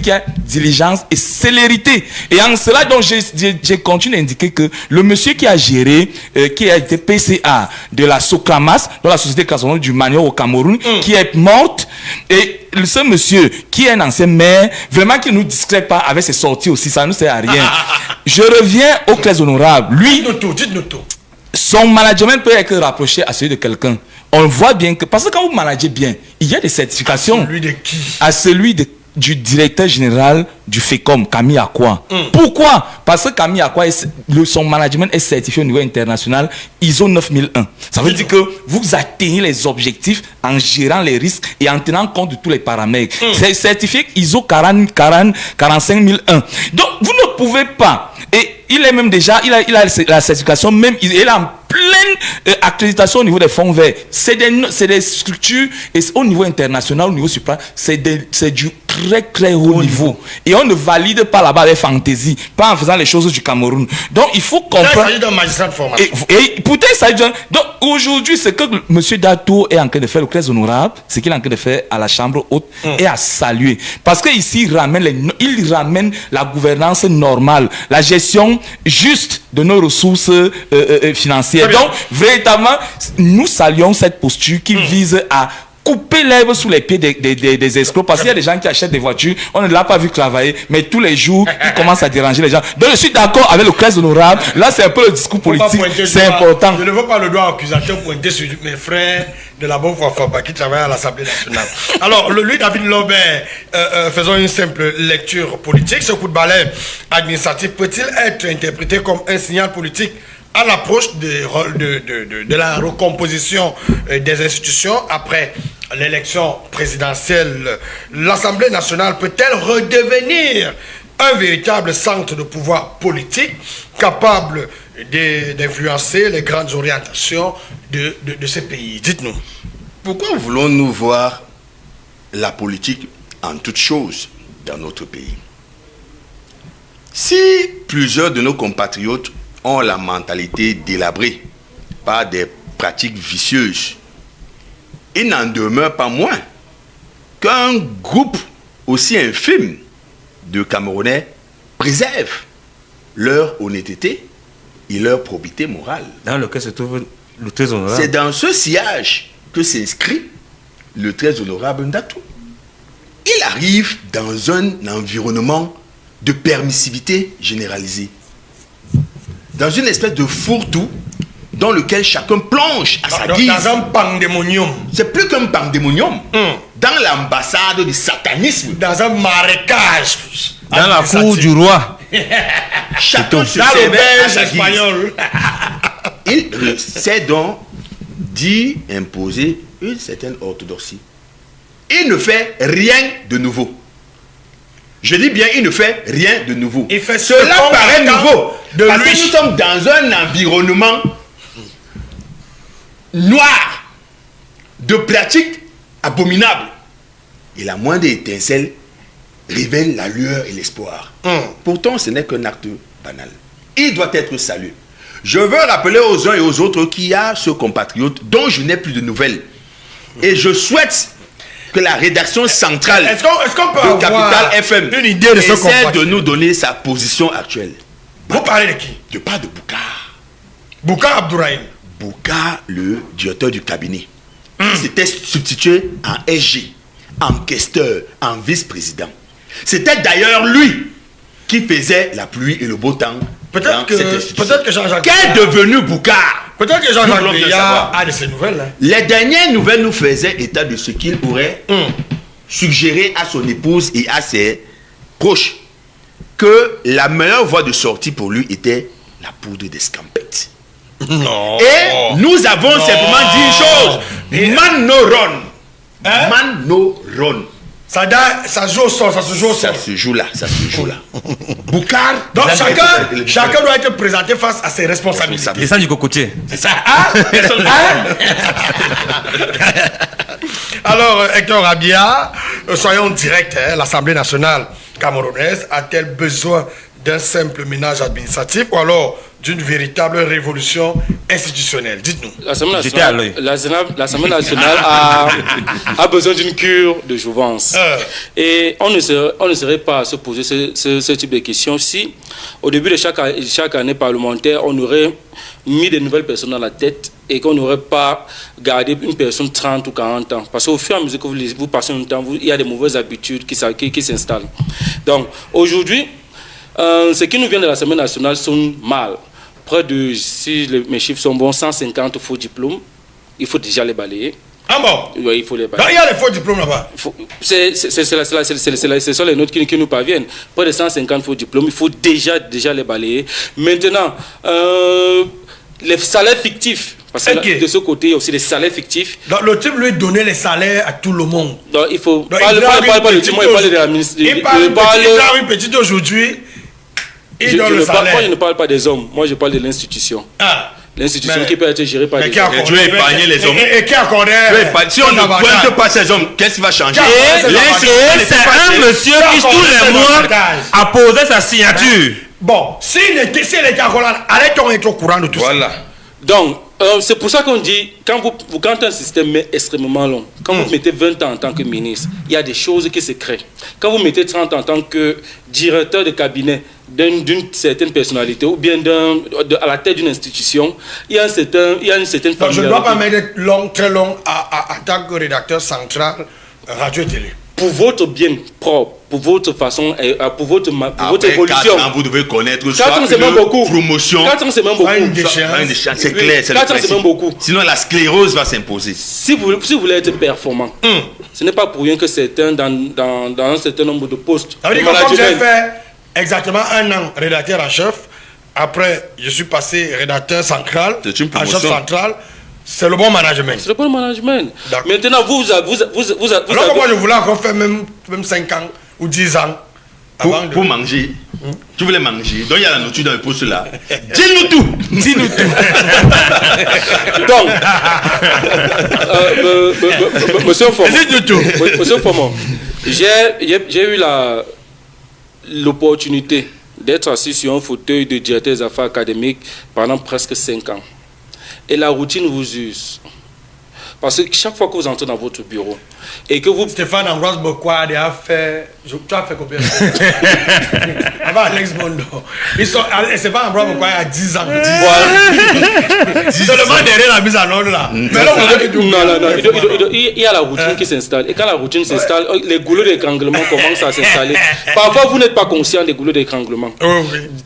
qu'il y a diligence et célérité. Et en cela, donc, je continue d'indiquer que le monsieur qui a géré, qui a été PCA de la Socramas, dans la société nationale du manioc au Cameroun, qui est morte, et ce monsieur qui est un ancien maire, vraiment qui ne nous discrète pas avec ses sorties aussi, ça ne nous sert à rien. Je reviens au très honorable. Lui, dites-nous tout. Son management peut être rapproché à celui de quelqu'un. On voit bien que, parce que quand vous managez bien, il y a des certifications. À celui de qui? À celui du directeur général du FECOM, Camille Akwa. Pourquoi? Parce que Camille Akwa, son management est certifié au niveau international ISO 9001. Ça veut dire que vous atteignez les objectifs en gérant les risques et en tenant compte de tous les paramètres. C'est certifié ISO 45001. Donc, vous ne pouvez pas. Et il est même déjà, il a la certification, même il est en pleine accréditation au niveau des fonds verts. C'est des structures, et au niveau international, au niveau supra, c'est du très haut niveau. Et on ne valide pas là-bas avec fantaisie, pas en faisant les choses du Cameroun. Donc il faut comprendre. Il s'agit d'un magistrat de formation. Et pourtant, il s'agit d'un. Donc aujourd'hui, ce que M. Dato est en train de faire, le très honorable, ce qu'il est en train de faire à la Chambre haute, est à saluer. Parce qu'ici, il ramène la gouvernance normale, la gestion juste de nos ressources financières. Donc, véritablement, nous saluons cette posture qui vise à couper l'herbe sous les pieds des escrocs, parce qu'il y a des gens qui achètent des voitures, on ne l'a pas vu travailler, mais tous les jours, il commence à déranger les gens. Donc je suis d'accord avec le très honorable, là c'est un peu le discours politique, c'est important. Je ne veux pas le doigt accusateur pointer sur mes frères de la bonne foi qui travaillent à l'Assemblée nationale. Alors, lui, David Lobert, faisons une simple lecture politique. Ce coup de balai administratif peut-il être interprété comme un signal politique à l'approche de la recomposition des institutions après l'élection présidentielle? L'Assemblée nationale peut-elle redevenir un véritable centre de pouvoir politique capable d'influencer les grandes orientations de ces pays? Dites-nous. Pourquoi voulons-nous voir la politique en toute chose dans notre pays? Si plusieurs de nos compatriotes ont la mentalité délabrée par des pratiques vicieuses, il n'en demeure pas moins qu'un groupe aussi infime de Camerounais préserve leur honnêteté et leur probité morale. Dans lequel se trouve le très honorable. C'est dans ce sillage que s'inscrit le très honorable Ndatou. Il arrive dans un environnement de permissivité généralisée, dans une espèce de fourre-tout dans lequel chacun plonge à sa guise. Dans un pandémonium. C'est plus qu'un pandémonium. Dans l'ambassade du satanisme. Dans un marécage. Dans la cour du roi. Chacun se servait à sa guise. Il sait donc d'y imposer une certaine orthodoxie. Il ne fait rien de nouveau. Je dis bien, il ne fait rien de nouveau. Cela paraît nouveau. Parce que nous sommes dans un environnement noir de pratiques abominables. Et la moindre étincelle révèle la lueur et l'espoir. Pourtant, ce n'est qu'un acte banal. Il doit être salué. Je veux rappeler aux uns et aux autres qu'il y a ce compatriote dont je n'ai plus de nouvelles. Et je souhaite que la rédaction centrale de Capital FM une idée de ce essaie de nous donner sa position actuelle. Vous parlez de qui? Je parle de Boukar. Boukar Abdourahim. Boukar, le directeur du cabinet. Il s'était substitué en SG, en questeur, en vice-président. C'était d'ailleurs lui qui faisait la pluie et le beau temps. Peut-être que Jean-Jacques... Qu'est devenu Boukar? Peut-être que Jean-Jacques Béa a de ces nouvelles. Hein. Les dernières nouvelles nous faisaient état de ce qu'il aurait suggéré à son épouse et à ses proches, que la meilleure voie de sortie pour lui était la poudre d'escampette. Non. Et nous avons simplement dit une chose. Man no run. Hein? Man no run. Ça joue au sol, ça se joue au sol. Ça se joue là, ça se joue là. Boukar. Donc chacun doit être présenté face à ses responsabilités. Et ça du cocotier. C'est ça. Hein? Alors, Hector Rabia, soyons directs, hein, l'Assemblée nationale camerounaise a-t-elle besoin d'un simple ménage administratif ou alors d'une véritable révolution institutionnelle? Dites-nous. L'Assemblée nationale a besoin d'une cure de jouvence. Et on ne serait pas à se poser ce type de questions si, au début de chaque année parlementaire, on aurait mis de nouvelles personnes dans la tête et qu'on n'aurait pas gardé une personne 30 ou 40 ans. Parce qu'au fur et à mesure que vous passez le temps, il y a des mauvaises habitudes qui s'installent. Donc, aujourd'hui, ce qui nous vient de l'Assemblée nationale sont mal. Près de, si mes chiffres sont bons, 150 faux diplômes. Il faut déjà les balayer. Ah bon? Oui, il faut les balayer. Il y a les faux diplômes là-bas. Ce sont les notes qui nous parviennent. Près de 150 faux diplômes, il faut déjà les balayer. Maintenant, les salaires fictifs. Parce que de ce côté, il y a aussi des salaires fictifs. Donc, le type lui donnait les salaires à tout le monde. Donc, il faut... Pas le type, moi, il parle de la ministre. Il parle une petite aujourd'hui. Moi, je ne parle pas des hommes. Moi, je parle de l'institution. L'institution qui peut être gérée par des hommes. Et tu veux épargner les hommes. Et qui accordait... Si on ne pointe pas ces hommes, qu'est-ce qui va changer? Et c'est un monsieur qui, tous les mois, a posé sa signature. Bon, si elle était en Hollande, allait-on être au courant de tout ça? Voilà. Donc, c'est pour ça qu'on dit, quand un système est extrêmement long, quand vous mettez 20 ans en tant que ministre, il y a des choses qui se créent. Quand vous mettez 30 ans en tant que directeur de cabinet d'une certaine personnalité ou bien à la tête d'une institution, il y a une certaine familiarité. Je ne dois pas mettre très long en tant que rédacteur central radio et télé. Pour votre bien propre, pour votre façon, pour votre évolution. 4 ans, vous devez connaître 4 ans, c'est même beaucoup. Promotion. 4 ans, c'est même beaucoup. C'est clair, c'est 4 ans, c'est même beaucoup. Sinon, la sclérose va s'imposer. Si vous voulez être performant, ce n'est pas pour rien que certains, dans un certain nombre de postes. Ça veut dire que comme j'ai fait exactement 1 an rédacteur en chef, après, je suis passé rédacteur central, en chef central. C'est le bon management. C'est le bon management. Maintenant, vous alors pourquoi je voulais encore faire même 5 ans ou 10 ans pour manger. Tu voulais manger. Donc il y a la nourriture dans le poste là. Dis-nous tout. Dis-nous tout. Donc, monsieur Formand, j'ai eu l'opportunité d'être assis sur un fauteuil de directeur des affaires académiques pendant presque 5 ans. Et la routine vous use. Parce que chaque fois que vous entrez dans votre bureau et que vous... Stéphane Ambroise Bokwa a fait... Tu as fait combien de temps? Avant Alex Bondo. Stéphane Ambroise Bokwa a 10 ans. Seulement derrière la mise en ordre là. Mais là, non. Il y a la routine qui s'installe. Et quand la routine s'installe, les goulots d'étranglement commencent à s'installer. Parfois, vous n'êtes pas conscient des goulots d'étranglement.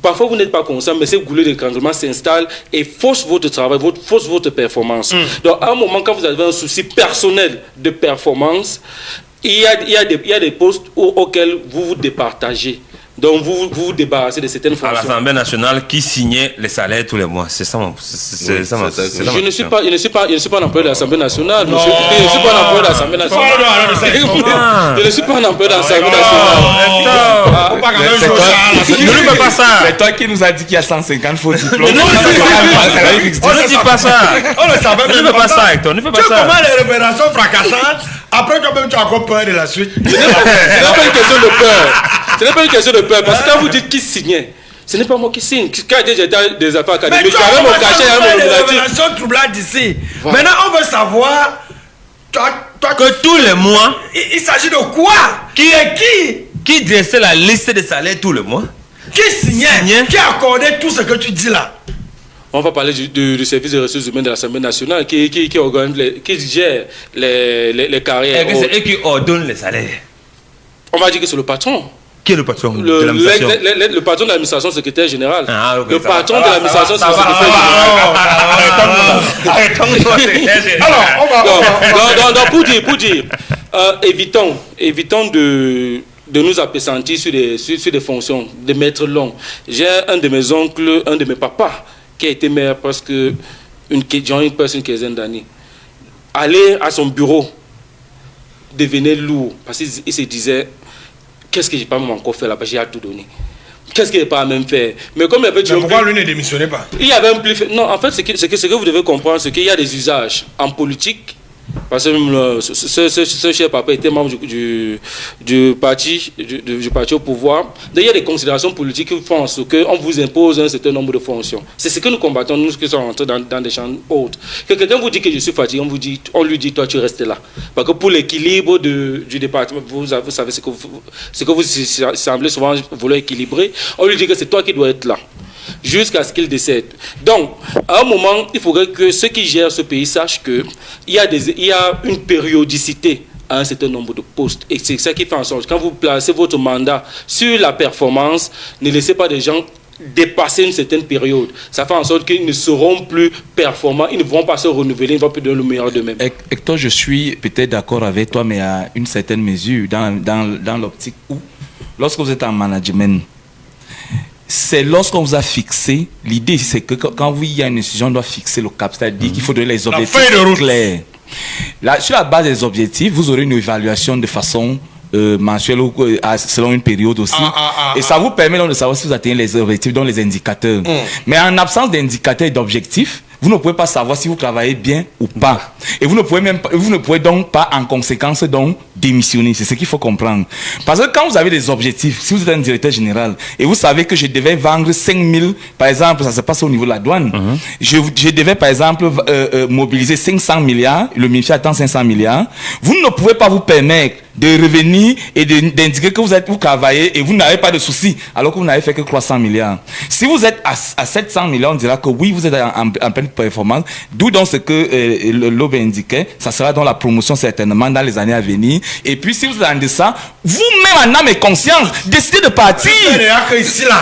Parfois, vous n'êtes pas conscient, mais ces goulots d'étranglement s'installent et faussent votre travail, faussent votre performance. Donc, à un moment, quand vous avez un souci personnel de performance, il y a des postes auxquels vous vous départagez. Donc vous vous débarrassez de certaines fonctions. À l'Assemblée nationale qui signait les salaires tous les mois. C'est ça. Je ne suis pas un employé de l'Assemblée nationale. Je ne suis pas un employé de l'Assemblée nationale. Je ne suis pas un employé de l'Assemblée nationale. Ne lui fais pas ça. C'est toi qui nous as dit qu'il y a 150 faux diplômes. Ne dis pas ça. Ne fais pas ça, Hector. Ne fais pas ça. Comment les révélations fracassantes, après quand même tu as encore peur de la suite? Ce n'est pas une question de peur. Ce n'est pas une question de peur. Parce que quand vous dites qui signait, ce n'est pas moi qui signe. Quand j'étais des affaires académiques, j'avais mon cachet, j'avais mon révélations. Révélations troublantes d'ici. Voilà. Maintenant, on veut savoir que tous les mois, il s'agit de quoi? Qui dressait la liste des salaires tous les mois? Qui signait? Qui accordait tout ce que tu dis là? On va parler du service des ressources humaines de l'Assemblée nationale qui gère les carrières. Et qui ordonne les salaires. On va dire que c'est le patron. Qui est le patron de l'administration? Le patron de l'administration, secrétaire général. Le patron de l'administration, c'est le secrétaire général. Alors, pour dire, évitons de nous appesantir sur des fonctions, de maîtres longs. J'ai un de mes oncles, un de mes papas, qui a été maire presque une quinzaine d'années. Aller à son bureau devenait lourd parce qu'il se disait qu'est-ce que j'ai pas même encore fait là-bas, j'ai à tout donné. Qu'est-ce qu'il n'a pas même fait? Mais comme il y avait pourquoi lui ne démissionnait pas? Il y avait un plus... Non, en fait, ce que vous devez comprendre, c'est qu'il y a des usages en politique. Parce que ce cher papa était membre du parti au pouvoir. Donc il y a des considérations politiques qui font en sorte qu'on vous impose un certain nombre de fonctions. C'est ce que nous combattons, nous qui sommes rentrés dans des champs autres. Que quelqu'un vous dit que je suis fatigué, on lui dit toi tu restes là. Parce que pour l'équilibre du département, vous savez ce que vous semblez souvent vouloir équilibrer, on lui dit que c'est toi qui dois être là. Jusqu'à ce qu'il décède. Donc, à un moment, il faudrait que ceux qui gèrent ce pays sachent qu'il y a une périodicité à un certain nombre de postes. Et c'est ça qui fait en sorte que quand vous placez votre mandat sur la performance, ne laissez pas des gens dépasser une certaine période. Ça fait en sorte qu'ils ne seront plus performants, ils ne vont pas se renouveler, ils ne vont plus donner le meilleur d'eux-mêmes. Hector, je suis peut-être d'accord avec toi, mais à une certaine mesure, dans l'optique où, lorsque vous êtes en management, c'est lorsqu'on vous a fixé, l'idée c'est que quand il y a une décision, on doit fixer le cap, c'est-à-dire qu'il faut donner les objectifs clairs. Là, sur la base des objectifs, vous aurez une évaluation de façon mensuelle ou selon une période aussi. Et ça vous permet donc de savoir si vous atteignez les objectifs, dont les indicateurs. Mais en absence d'indicateurs et d'objectifs, vous ne pouvez pas savoir si vous travaillez bien ou pas. Et vous ne pouvez donc pas, en conséquence, donc démissionner. C'est ce qu'il faut comprendre. Parce que quand vous avez des objectifs, si vous êtes un directeur général et vous savez que je devais vendre 5000, par exemple, ça se passe au niveau de la douane, je devais, par exemple, mobiliser 500 milliards, le ministère attend 500 milliards, vous ne pouvez pas vous permettre de revenir et d'indiquer que vous travaillez et vous n'avez pas de soucis, alors que vous n'avez fait que 300 milliards. Si vous êtes à 700 milliards, on dira que oui, vous êtes en pleine performance, d'où donc ce que l'OB indiquait, ça sera dans la promotion certainement dans les années à venir. Et puis si vous êtes en deçà, vous-même en âme et conscience, décidez de partir.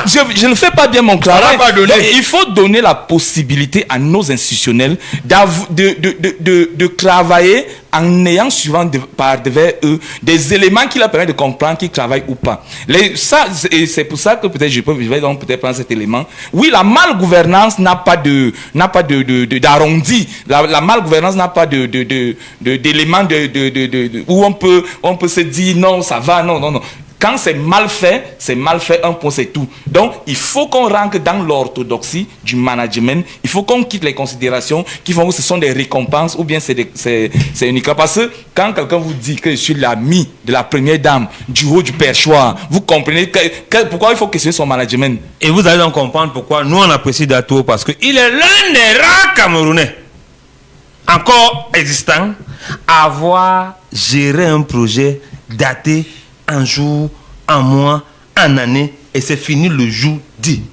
Je ne fais pas bien mon travail. Donc, il faut donner la possibilité à nos institutionnels de travailler en ayant souvent par devers eux des éléments qui leur permettent de comprendre qu'ils travaillent ou pas. C'est pour ça que peut-être je vais donc peut-être prendre cet élément. Oui, la malgouvernance n'a pas d'arrondi. La malgouvernance n'a pas d'éléments où on peut se dire non, ça va, non. Quand c'est mal fait, un point, c'est tout. Donc, il faut qu'on rentre dans l'orthodoxie du management. Il faut qu'on quitte les considérations qui font que ce sont des récompenses ou bien c'est uniquement. Parce que quand quelqu'un vous dit que je suis l'ami de la première dame du haut du perchoir, vous comprenez pourquoi il faut questionner son management. Et vous allez donc comprendre pourquoi nous on apprécie Dato, parce qu'il est l'un des rares Camerounais encore existants à avoir géré un projet daté en jour, en mois, en année, et c'est fini le jour dit.